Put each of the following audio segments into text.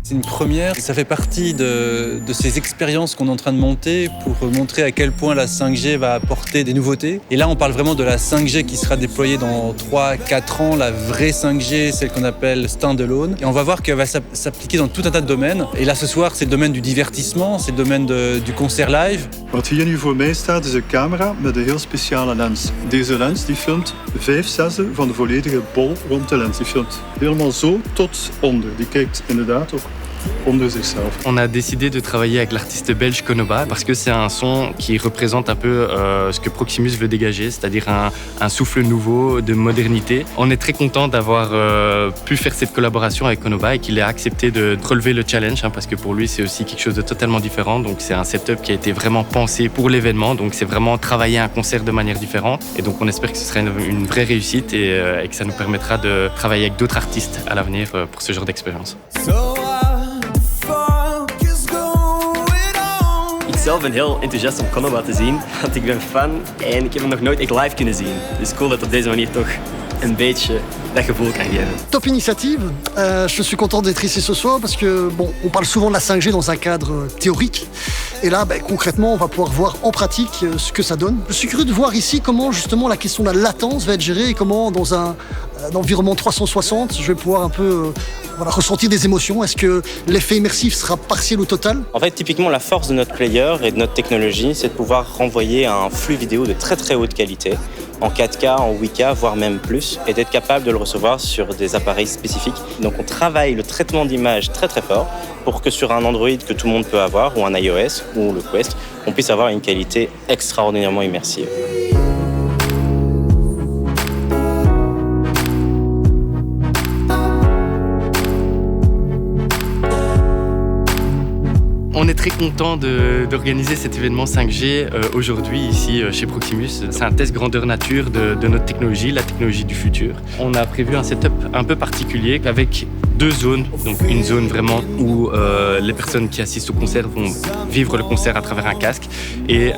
C'est une première, ça fait partie de ces expériences qu'on est en train de monter pour montrer à quel point la 5G va apporter des nouveautés. Et là, on parle vraiment de la 5G qui sera déployée dans 3-4 ans, la vraie 5G, celle qu'on appelle standalone. Et on va voir qu'elle va s'appliquer dans tout un tas de domaines. Et là, ce soir, c'est le domaine du divertissement, c'est le domaine du concert live. Wat hier nu voor mij staat is een camera met een heel speciale lens. Deze lens die filmt 5/6 van de volledige bol rond de lens. Die filmt helemaal zo tot onder. Die kijkt inderdaad ook onder zichzelf. On a décidé de travailler avec l'artiste belge Konoba parce que c'est un son qui représente un peu ce que Proximus veut dégager, c'est-à-dire un souffle nouveau de modernité. On est très content d'avoir pu faire cette collaboration avec Konoba et qu'il ait accepté de relever le challenge parce que pour lui c'est aussi quelque chose de totalement différent. Donc c'est un setup qui a été vraiment pensé pour l'événement. Donc c'est vraiment travailler un concert de manière différente. Et donc on espère que ce sera une vraie réussite et que ça nous permettra de travailler avec d'autres artistes à l'avenir pour ce genre d'expérience. Ik zelf ben heel enthousiast om Konoba te zien, want ik ben fan en ik heb hem nog nooit echt live kunnen zien. Dus cool dat op deze manier toch een beetje dat gevoel kan geven. Top initiative. Je suis content d'être ici ce soir parce que on parle souvent de la 5G dans un cadre théorique. Et là, concrètement, on va pouvoir voir en pratique ce que ça donne. Je suis curieux de voir ici comment justement la question de la latence va être gérée et comment dans un environnement 360, je vais pouvoir un peu ressentir des émotions. Est-ce que l'effet immersif sera partiel ou total? En fait, typiquement, la force de notre player et de notre technologie, c'est de pouvoir renvoyer un flux vidéo de très très haute qualité, en 4K, en 8K, voire même plus, et d'être capable de le recevoir sur des appareils spécifiques. Donc on travaille le traitement d'image très très fort pour que sur un Android que tout le monde peut avoir, ou un iOS, ou le Quest, on puisse avoir une qualité extraordinairement immersive. On est très content d'organiser cet événement 5G aujourd'hui ici chez Proximus. C'est un test grandeur nature de notre technologie, la technologie du futur. On a prévu un setup un peu particulier avec 2 zones. Donc une zone vraiment où les personnes qui assistent au concert vont vivre le concert à travers un casque et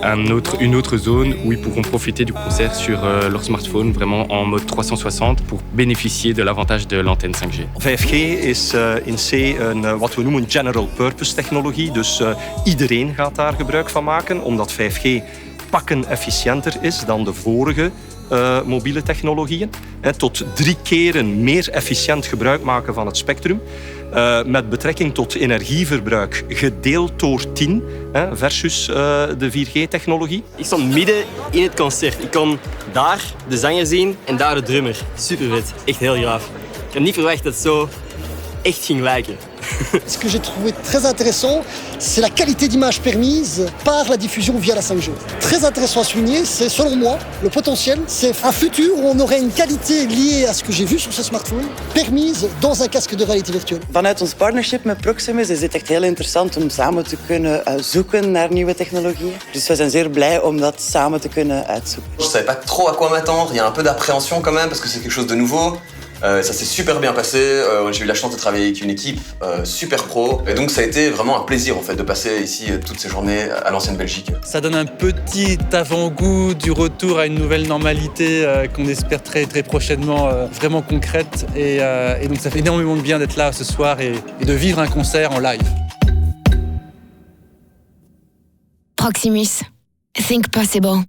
une autre zone où ils pourront profiter du concert sur leur smartphone vraiment en mode 360 pour bénéficier de l'avantage de l'antenne 5G. 5G is in C wat we noemen general purpose technologie. Dus iedereen gaat daar gebruik van maken, omdat 5G pakken efficiënter is dan de vorige mobiele technologieën. Tot 3 keren meer efficiënt gebruik maken van het spectrum. Met betrekking tot energieverbruik gedeeld door 10 versus de 4G-technologie. Ik stond midden in het concert. Ik kon daar de zanger zien en daar de drummer. Super vet, echt heel gaaf. Ik had niet verwacht dat het zo echt ging lijken. Ce que j'ai trouvé très intéressant, c'est la qualité d'image permise par la diffusion via la 5G. Très intéressant à souligner, c'est selon moi, le potentiel, c'est un futur où on aurait une qualité liée à ce que j'ai vu sur ce smartphone, permise dans un casque de réalité virtuelle. Vanuit ons partnership met Proximus is dit echt heel interessant om samen te kunnen zoeken naar nieuwe technologieën. Dus we zijn zeer blij om dat samen te kunnen uitzoeken. Je savais pas trop à quoi m'attendre, il y a un peu d'appréhension quand même parce que c'est quelque chose de nouveau. Ça s'est super bien passé, j'ai eu la chance de travailler avec une équipe super pro et donc ça a été vraiment un plaisir en fait de passer ici toutes ces journées à l'ancienne Belgique. Ça donne un petit avant-goût du retour à une nouvelle normalité qu'on espère très très prochainement vraiment concrète et donc ça fait énormément de bien d'être là ce soir et de vivre un concert en live. Proximus. Think possible.